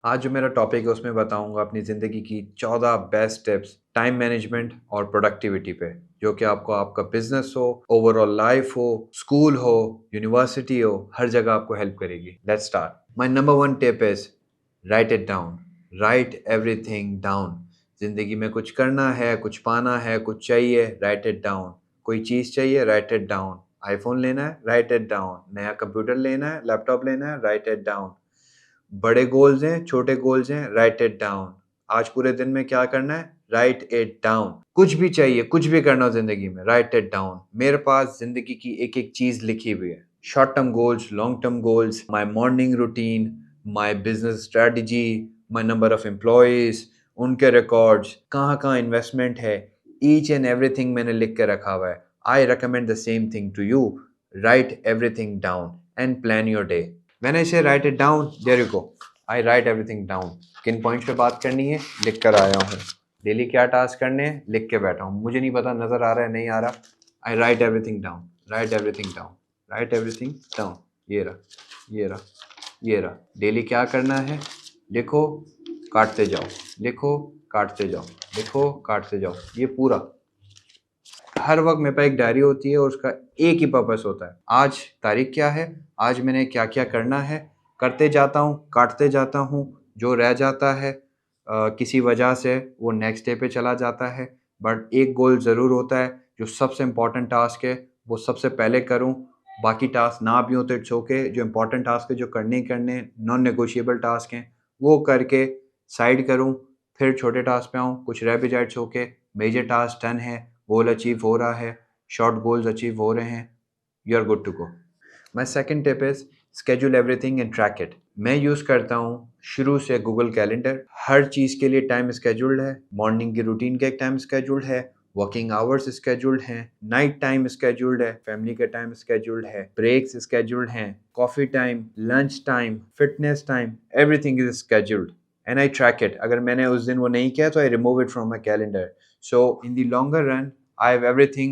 आज जो मेरा टॉपिक है उसमें बताऊंगा अपनी ज़िंदगी की 14 बेस्ट टिप्स टाइम मैनेजमेंट और प्रोडक्टिविटी पे, जो कि आपको आपका बिजनेस हो, ओवरऑल लाइफ हो, स्कूल हो, यूनिवर्सिटी हो, हर जगह आपको हेल्प करेगी। Let's start. My number one tip is right it down. Write everything down. ज़िंदगी में कुछ करना है, कुछ पाना है, कुछ चाहिए, राइट इट डाउन। कोई चीज़ चाहिए, राइट इट डाउन। आईफोन लेना है, राइट इट डाउन। नया कंप्यूटर लेना है, लैपटॉप लेना है, राइट इट डाउन। बड़े गोल्स हैं, छोटे गोल्स हैं, राइट इट डाउन। आज पूरे दिन में क्या करना है, राइट इट डाउन। कुछ भी चाहिए, कुछ भी करना हो जिंदगी में, राइट इट डाउन। मेरे पास जिंदगी की एक एक चीज लिखी हुई है। Short term goals, long term goals, my morning routine, my business strategy, my number of employees, उनके रिकॉर्ड्स, कहाँ कहाँ इन्वेस्टमेंट है, ईच एंड एवरीथिंग मैंने लिख के रखा हुआ है। I recommend the same thing to you. Right everything down and plan your day. When I say write it down, there you go. I write everything down. किन points पे बात करनी है, लिख कर आया हूँ। डेली क्या टास्क करने हैं, लिख के बैठा हूँ। मुझे नहीं पता नजर आ रहा है नहीं आ रहा। I write everything down. Write everything down. Write everything down. ये रहा, ये रहा, ये रहा। डेली क्या करना है, लिखो, काटते जाओ। लिखो, काटते जाओ। लिखो, काटते जाओ। ये पूरा हर वक्त मेरे पास एक डायरी होती है और उसका एक ही पर्पस होता है। आज तारीख क्या है, आज मैंने क्या क्या करना है, करते जाता हूँ, काटते जाता हूँ। जो रह जाता है किसी वजह से वो नेक्स्ट डे पे चला जाता है। बट एक गोल ज़रूर होता है, जो सबसे इम्पोर्टेंट टास्क है वो सबसे पहले करूँ। बाकी टास्क ना भी हो तो इट्स ओके। जो इम्पोर्टेंट टास्क है, जो करने ही करने, नॉन नेगोशिएबल टास्क हैं, वो करके साइड करूँ। फिर छोटे टास्क पे आऊँ, कुछ रह भी जाए it's okay. Major task done है, गोल अचीव हो रहा है, शॉर्ट गोल्स अचीव हो रहे हैं, you are good to go. My second tip is schedule everything and track it. मैं यूज़ करता हूँ शुरू से गूगल कैलेंडर। हर चीज़ के लिए टाइम स्केड्यूल्ड है। मॉर्निंग की रूटीन का एक टाइम स्केड्यूल्ड है, वर्किंग आवर्स स्केड्यूल्ड हैं, नाइट टाइम स्केड्यूल्ड है, फैमिली का टाइम स्केड्यूल्ड है, ब्रेक्स स्केड्यूल्ड हैं, coffee time, lunch time, fitness time, everything is scheduled and I track it. अगर मैंने उस दिन वो नहीं किया तो I remove it from my calendar. So in the longer run I have everything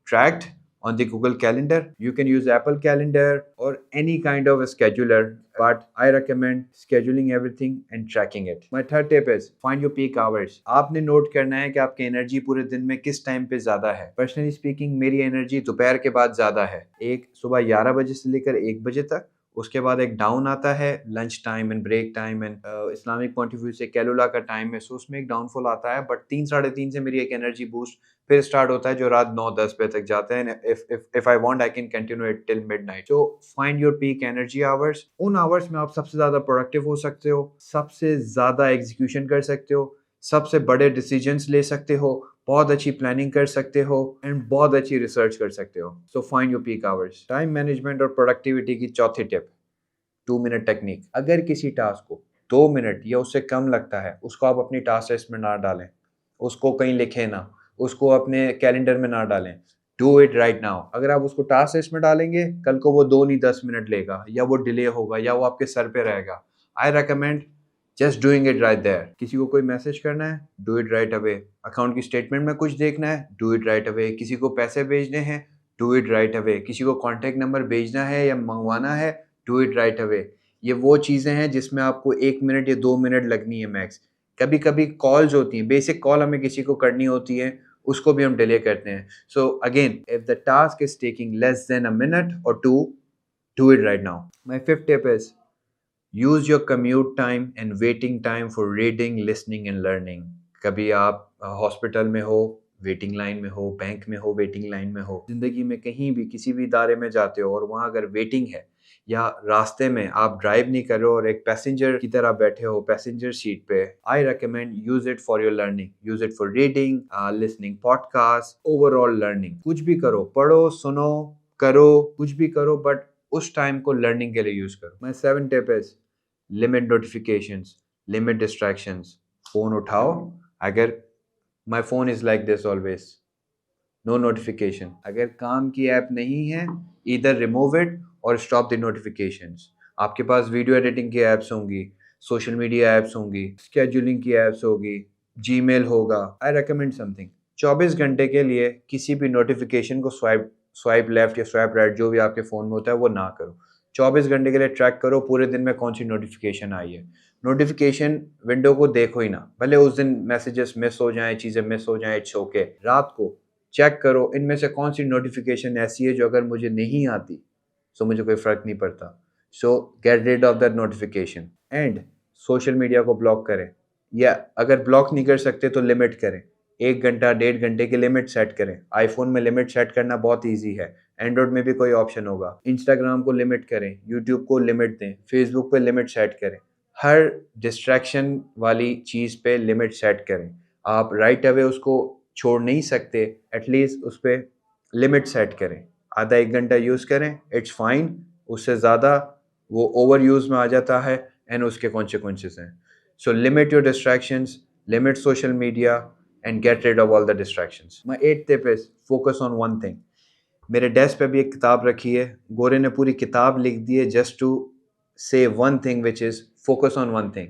tracked on the Google Calendar. You can use Apple Calendar or any kind of a scheduler, but I recommend scheduling everything and tracking it. My third tip is find your peak hours. आपने note करना है कि आपकी energy पूरे दिन में किस time पे ज़्यादा है। पर्सनली स्पीकिंग मेरी एनर्जी दोपहर के बाद ज़्यादा है। एक सुबह 11 बजे से लेकर 1 बजे तक। उसके बाद एक डाउन आता है lunch time and break time and Islamic point of view से कैलुला का टाइम है, सो उसमें एक डाउनफॉल आता है। बट 3 साढ़े 3 से मेरी एक एनर्जी बूस्ट फिर स्टार्ट होता है, जो रात 9-10 बजे तक जाता है। If I want I can continue it till midnight. So find your peak energy hours. उन आवर्स में आप सबसे ज्यादा प्रोडक्टिव हो सकते हो, सबसे ज्यादा एग्जीक्यूशन कर सकते हो, सबसे बड़े डिसीजंस ले सकते हो, बहुत अच्छी प्लानिंग कर सकते हो एंड बहुत अच्छी रिसर्च कर सकते हो। So find your peak hours. Time management और प्रोडक्टिविटी की चौथी टिप, 2 मिनट टेक्निक। अगर किसी टास्क को 2 मिनट या उससे कम लगता है, उसको आप अपनी टास्क लिस्ट में ना डालें, उसको कहीं लिखें ना, उसको अपने कैलेंडर में ना डालें। Do it right now. अगर आप उसको टास्क लिस्ट में डालेंगे, कल को वो 2 नहीं 10 मिनट लेगा, या वो डिले होगा, या वो आपके सर पे रहेगा। I recommend just doing it right there. किसी को कोई मैसेज करना है, do it right away. Account की स्टेटमेंट में कुछ देखना है, डू इट राइट अवे। किसी को पैसे भेजने हैं, डू इट राइट अवे। किसी को कॉन्टैक्ट नंबर भेजना है या मंगवाना है, डू इट राइट अवे। ये वो चीज़ें हैं जिसमें आपको 1 मिनट या 2 मिनट लगनी है मैक्स। कभी कभी कॉल्स होती हैं, बेसिक कॉल हमें किसी को करनी होती है, उसको भी हम डिले करते हैं। So again, if the task is taking less than a minute और two, do it right now. My fifth tip is use your commute time and waiting time for reading, listening and learning. कभी आप hospital में हो, waiting line में हो, bank में हो, waiting line में हो, जिंदगी में कहीं भी किसी भी इदारे में जाते हो और वहाँ अगर वेटिंग है, या रास्ते में आप ड्राइव नहीं कर रहे हो और एक पैसेंजर की तरह बैठे हो पैसेंजर सीट पे, I recommend use it for your learning. Use it for reading, listening podcast, overall learning. कुछ भी करो, पढ़ो, सुनो, करो, कुछ भी करो, बट उस टाइम को लर्निंग के लिए यूज करो। My seven tip is limit notifications, limit distractions. Phone उठाओ, अगर my phone is like this always, no notification. अगर काम की ऐप नहीं है, इधर रिमूव इट और स्टॉप द नोटिफिकेशंस। आपके पास वीडियो एडिटिंग की ऐप्स होंगी, सोशल मीडिया ऐप्स होंगी, स्केड्यूलिंग की ऐप्स होगी, जीमेल होगा। आई रेकमेंड समथिंग, 24 घंटे के लिए किसी भी नोटिफिकेशन को स्वाइप स्वाइप लेफ्ट या स्वाइप राइट, जो भी आपके फ़ोन में होता है, वो ना करो। 24 घंटे के लिए ट्रैक करो पूरे दिन में कौन सी नोटिफिकेशन आई है। नोटिफिकेशन विंडो को देखो ही ना, भले उस दिन मैसेजेस मिस हो जाएं, चीज़ें मिस हो जाएं, इट्स ओके। रात को चेक करो इनमें से कौन सी नोटिफिकेशन ऐसी है जो अगर मुझे नहीं आती सो मुझे कोई फ़र्क नहीं पड़ता। So get rid of that notification and social media को ब्लॉक करें, या अगर ब्लॉक नहीं कर सकते तो लिमिट करें। 1 घंटा 1.5 घंटे की लिमिट सेट करें। आईफ़ोन में लिमिट सेट करना बहुत ईज़ी है, एंड्रॉइड में भी कोई ऑप्शन होगा। इंस्टाग्राम को लिमिट करें, यूट्यूब को लिमिट दें, फेसबुक पे लिमिट सेट करें। हर डिस्ट्रैक्शन वाली चीज़ पे लिमिट सेट करें। आप राइट अवे उसको छोड़ नहीं सकते, एटलीस्ट उस पे लिमिट सेट करें। आधा 1 घंटा यूज़ करें, इट्स फाइन। उससे ज़्यादा वो ओवर यूज़ में आ जाता है एंड उसके कॉन्सिक्वेंसेस हैं। So limit your distractions, limit social media and get rid of all the distractions. My 8th tip is focus on one thing. मेरे डेस्क पे भी एक किताब रखी है, गोरे ने पूरी किताब लिख दी है जस्ट टू से one thing which is focus on one thing.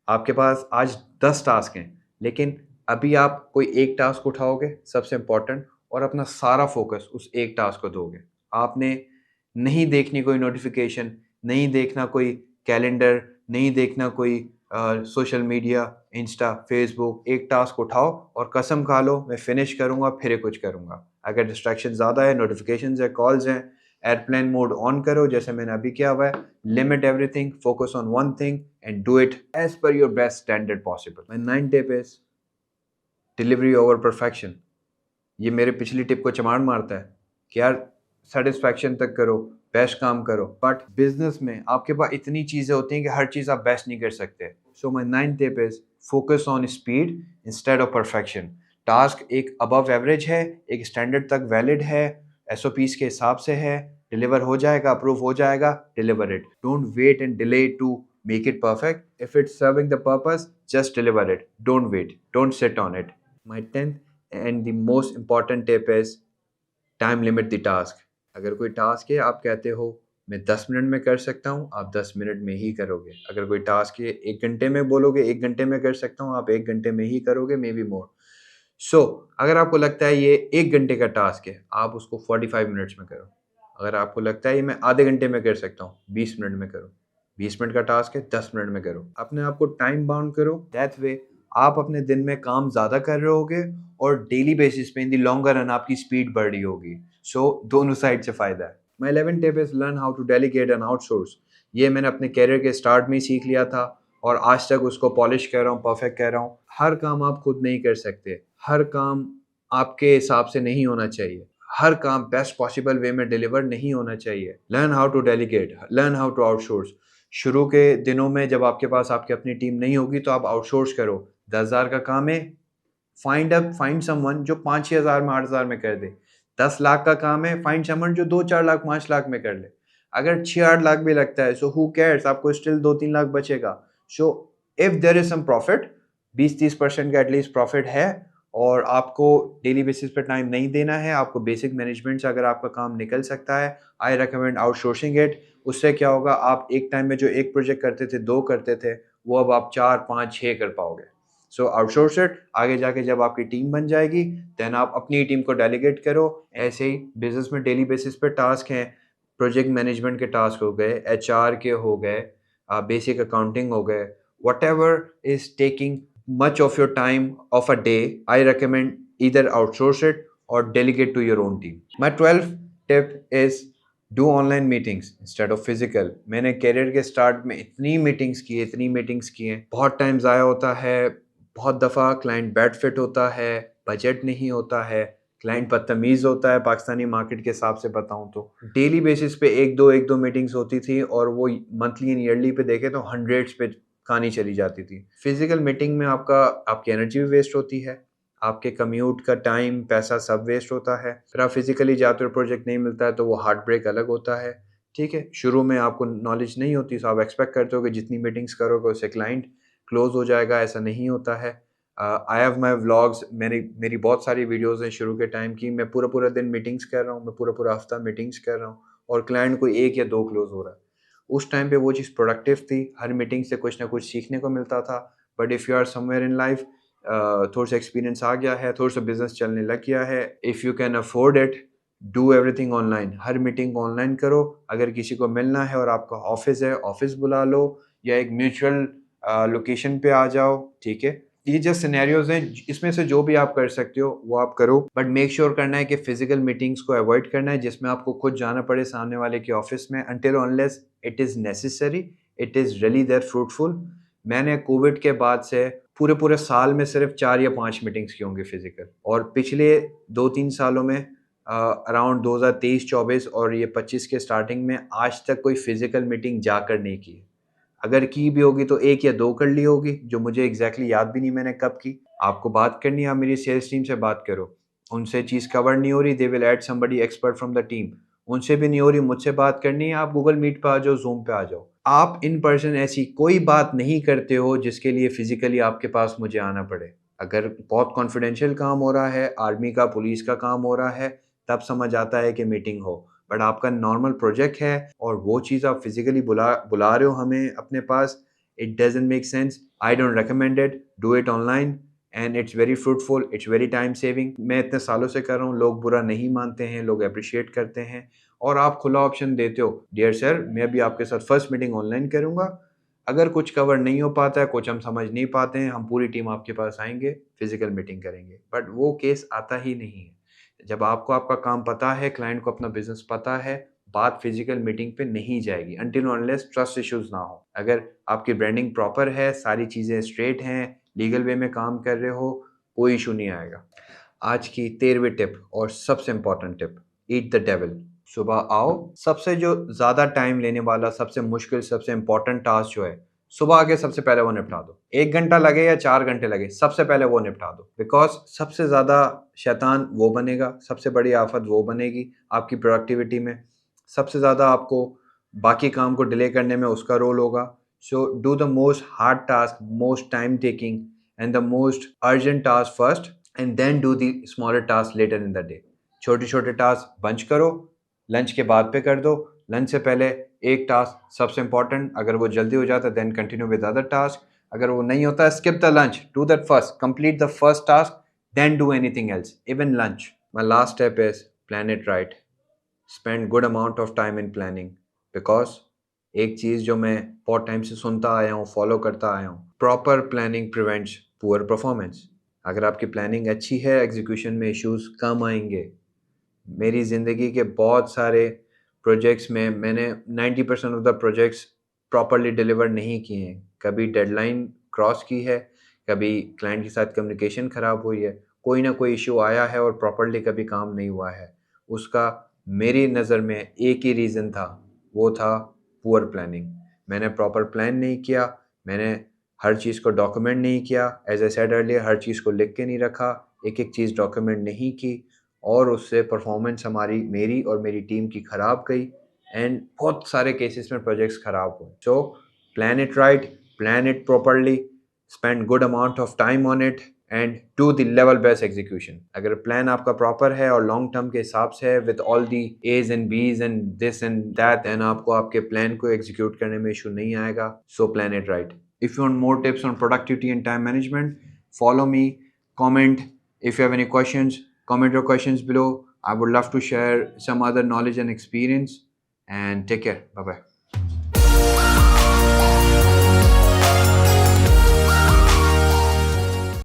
आपके पास आज 10 टास्क हैं, लेकिन अभी आप कोई एक टास्क उठाओगे सबसे इम्पोर्टेंट, और अपना सारा फोकस उस एक टास्क को दोगे। आपने नहीं देखनी कोई नोटिफिकेशन, नहीं देखना कोई कैलेंडर, नहीं देखना कोई सोशल मीडिया, इंस्टा, फेसबुक। एक टास्क उठाओ और कसम खा लो मैं फिनिश करूँगा फिर कुछ करूँगा। अगर डिस्ट्रैक्शन ज़्यादा है, नोटिफिकेशंस है, कॉल्स हैं, एयरप्लेन मोड ऑन करो जैसे मैंने अभी किया हुआ है। Limit everything, focus on one thing and do it as per your best standard possible. My ninth tip is delivery over perfection. ये मेरे पिछली टिप को चमार मारता है कि यार सेटिस्फैक्शन तक करो, बेस्ट काम करो, बट बिजनेस में आपके पास इतनी चीज़ें होती हैं कि हर चीज़ आप बेस्ट नहीं कर सकते। So my ninth tip is focus on speed instead of perfection. Task एक अबव एवरेज है, एक स्टैंडर्ड तक वैलिड है, SOPs के हिसाब से है, डिलीवर हो जाएगा, अप्रूव हो जाएगा, deliver it. Don't wait and delay to make it perfect. If it's serving the purpose, just deliver it. Don't wait. Don't sit on it. My 10th and the most important tip is time limit the task. अगर कोई task है आप कहते हो मैं 10 minute में कर सकता हूँ, आप 10 मिनट में ही करोगे। अगर कोई टास्क है 1 घंटे में बोलोगे 1 घंटे में कर सकता हूँ, आप 1 घंटे में ही करोगे, मे बी मोर। सो अगर आपको लगता है ये 1 घंटे का टास्क है, आप उसको 45 मिनट्स में करो। अगर आपको लगता है ये मैं आधे घंटे में कर सकता हूँ, 20 मिनट में करो। 20 मिनट का टास्क है, 10 मिनट में करो। अपने आप को टाइम बाउंड करो, दैट वे आप अपने दिन में काम ज़्यादा कर रहे होगे और डेली बेसिस पे इन द लॉन्गर रन आपकी स्पीड बढ़ रही होगी। सो दोनों साइड से फ़ायदा है। My 11 tip is learn how to delegate and outsource. ये मैंने अपने कैरियर के स्टार्ट में ही सीख लिया था और आज तक उसको पॉलिश कर रहा हूँ, परफेक्ट कर रहा हूँ। हर काम आप खुद नहीं कर सकते, हर काम आपके हिसाब से नहीं होना चाहिए, हर काम बेस्ट पॉसिबल वे में डिलीवर नहीं होना चाहिए। Learn how to delegate, learn how to outsource. शुरू के दिनों में जब आपके पास आपकी अपनी टीम नहीं होगी तो आप आउटसोर्स करो। 10,000 का काम है, फाइंड समवन जो 5-6 हज़ार में 8 हज़ार में कर दे। 10 लाख का काम है, फाइंड समवन जो 2-4 लाख 5 लाख में कर ले। अगर 6-8 लाख भी लगता है सो हु केयर्स, आपको स्टिल 2-3 लाख बचेगा। So if there is some profit, 20-30% का एटलीस्ट प्रॉफिट है और आपको डेली बेसिस पे टाइम नहीं देना है, आपको बेसिक मैनेजमेंट से अगर आपका काम निकल सकता है, आई रिकमेंड आउटसोर्सिंग इट। उससे क्या होगा, आप एक टाइम में जो एक प्रोजेक्ट करते थे, 2 करते थे, वो अब आप 4, 5, 6 कर पाओगे। सो आउटसोर्स इट। आगे जाके जब आपकी टीम बन जाएगी देन आप अपनी टीम को डेलीगेट करो। ऐसे ही बिजनेस में डेली बेसिस पे टास्क हैं, प्रोजेक्ट मैनेजमेंट के टास्क हो गए, HR के हो गए, बेसिक अकाउंटिंग हो गए, whatever is taking much of your time of a day, I recommend either outsource it or delegate to your own team. My 12th tip is do online meetings instead of physical. मैंने career के start में इतनी meetings की हैं, बहुत time ज़ाया होता है, बहुत दफ़ा क्लाइंट बैड फिट होता है, बजट नहीं होता है, क्लाइंट बदतमीज़ होता है, पाकिस्तानी मार्केट के हिसाब से बताऊं तो। डेली बेसिस पे एक दो मीटिंग्स होती थी और वो मंथली एंड ईयरली पे देखे तो हंड्रेड्स पे कहानी चली जाती थी। फिजिकल मीटिंग में आपकी एनर्जी भी वेस्ट होती है, आपके कम्यूट का टाइम, पैसा सब वेस्ट होता है। फिर आप फिजिकली जाते हो, प्रोजेक्ट नहीं मिलता है तो वो हार्ट ब्रेक अलग होता है। ठीक है, शुरू में आपको नॉलेज नहीं होती तो आप एक्सपेक्ट करते हो कि जितनी मीटिंग्स करोगे उससे क्लाइंट क्लोज हो जाएगा, ऐसा नहीं होता है। आई हैव माई व्लॉग्स, मेरी बहुत सारी वीडियोज़ हैं शुरू के टाइम की। मैं पूरा दिन मीटिंग्स कर रहा हूँ, मैं पूरा हफ्ता मीटिंग्स कर रहा हूँ और क्लाइंट को 1 या 2 क्लोज हो रहा है। उस टाइम पे वो चीज़ प्रोडक्टिव थी, हर मीटिंग से कुछ ना कुछ सीखने को मिलता था। But if you are somewhere in life, थोड़ा सा एक्सपीरियंस आ गया है, थोड़ा सा बिजनेस चलने लग गया है, if you can afford it, do everything online. Her meeting online करो। अगर किसी को मिलना है और आपका ऑफिस है, ऑफिस बुला लो, या एक म्यूचुअल लोकेशन पे आ जाओ, ठीक है। ये जो सिनेरियोज हैं, इसमें से जो भी आप कर सकते हो वो आप करो, बट मेक श्योर करना है कि फिजिकल मीटिंग्स को अवॉइड करना है जिसमें आपको खुद जाना पड़े सामने वाले के ऑफिस में, until unless it is necessary, it is really there fruitful. मैंने कोविड के बाद से पूरे पूरे साल में सिर्फ 4 या 5 मीटिंग्स की होंगी फिजिकल, और पिछले 2-3 सालों में अराउंड 2023-24 और ये 25 के स्टार्टिंग में आज तक कोई फिजिकल मीटिंग जाकर नहीं की है। अगर की भी होगी तो 1 या 2 कर ली होगी, जो मुझे एग्ज़ैक्टली याद भी नहीं मैंने कब की। आपको बात करनी है, आप मेरी सेल्स टीम से बात करो। उनसे चीज़ कवर नहीं हो रही, they will add somebody expert from the team. उनसे भी नहीं हो रही, मुझसे बात करनी है, आप गूगल मीट पे आ जाओ, ज़ूम पे आ जाओ। आप इन पर्सन ऐसी कोई बात नहीं करते हो जिसके लिए फिज़िकली आपके पास मुझे आना पड़े। अगर बहुत कॉन्फिडेंशियल काम हो रहा है, आर्मी का, पुलिस का काम हो रहा है, तब समझ आता है कि मीटिंग हो। बट आपका नॉर्मल प्रोजेक्ट है और वो चीज़ आप फिजिकली बुला बुला रहे हो हमें अपने पास, it doesn't make sense. I don't recommend it, do it online and it's very fruitful, it's very time saving. मैं इतने सालों से कर रहा हूँ, लोग बुरा नहीं मानते हैं, लोग अप्रिशिएट करते हैं, और आप खुला ऑप्शन देते हो, डियर सर मैं भी आपके साथ फर्स्ट मीटिंग ऑनलाइन करूँगा, अगर कुछ कवर नहीं हो पाता है, कुछ हम समझ नहीं पाते हैं, हम पूरी टीम आपके पास आएंगे, फिजिकल मीटिंग करेंगे। बट वो केस आता ही नहीं है। जब आपको आपका काम पता है, क्लाइंट को अपना बिजनेस पता है, बात फिजिकल मीटिंग पे नहीं जाएगी until unless ट्रस्ट इश्यूज ना हो। अगर आपकी ब्रांडिंग प्रॉपर है, सारी चीज़ें स्ट्रेट हैं, लीगल वे में काम कर रहे हो, कोई इशू नहीं आएगा। आज की 13वीं टिप और सबसे important tip, eat the devil. सुबह आओ, सबसे जो ज़्यादा टाइम लेने वाला, सबसे मुश्किल, सबसे इंपॉर्टेंट टास्क जो है, सुबह आके सबसे पहले वो निपटा दो। 1 घंटा लगे या 4 घंटे लगे, सबसे पहले वो निपटा दो। बिकॉज़ सबसे ज़्यादा शैतान वो बनेगा, सबसे बड़ी आफ़त वो बनेगी आपकी प्रोडक्टिविटी में। सबसे ज़्यादा आपको बाकी काम को डिले करने में उसका रोल होगा। So do the most hard task, most time taking and the most urgent task first, and then do the smaller task later in the day. छोटे-छोटे टास्क बंच करो, लंच के बाद पे कर दो। लंच से पहले एक टास्क सबसे इंपॉर्टेंट, अगर वो जल्दी हो जाता है then continue with other task, अगर वो नहीं होता है skip the lunch, do that first, complete the first task, then do anything else, even lunch. My last step is plan it right, spend good amount of time in planning. Because एक चीज़ जो मैं बहुत time से सुनता आया हूँ, follow करता आया हूँ, proper planning prevents poor performance. अगर आपकी प्लानिंग अच्छी है, एग्जीक्यूशन में इश्यूज कम आएंगे। मेरी ज़िंदगी के बहुत सारे प्रोजेक्ट्स में मैंने 90% of the projects properly deliver नहीं किए हैं। कभी डेडलाइन क्रॉस की है, कभी क्लाइंट के साथ कम्युनिकेशन ख़राब हुई है, कोई ना कोई इश्यू आया है और प्रॉपर्ली कभी काम नहीं हुआ है। उसका मेरी नज़र में एक ही रीज़न था, वो था पुअर प्लानिंग। मैंने प्रॉपर प्लान नहीं किया, मैंने हर चीज़ को डॉक्यूमेंट नहीं किया, एज़ आई सेड अर्लियर हर चीज़ को लिख के नहीं रखा, एक-एक चीज़ डॉक्यूमेंट नहीं की, और उससे परफॉर्मेंस हमारी, मेरी और मेरी टीम की ख़राब गई, एंड बहुत सारे केसेस में प्रोजेक्ट्स ख़राब हुए। So plan it right, plan it properly, spend good amount of time on it and do the level best execution. अगर प्लान आपका प्रॉपर है और लॉन्ग टर्म के हिसाब से है, with all the ifs and buts and this and that, then आपको आपके प्लान को एग्जीक्यूट करने में इशू नहीं आएगा। सो plan it right. If you want more tips on productivity and time management, follow me, comment. If you have any questions, comment your questions below. I would love to share some other knowledge and experience. And take care. Bye bye.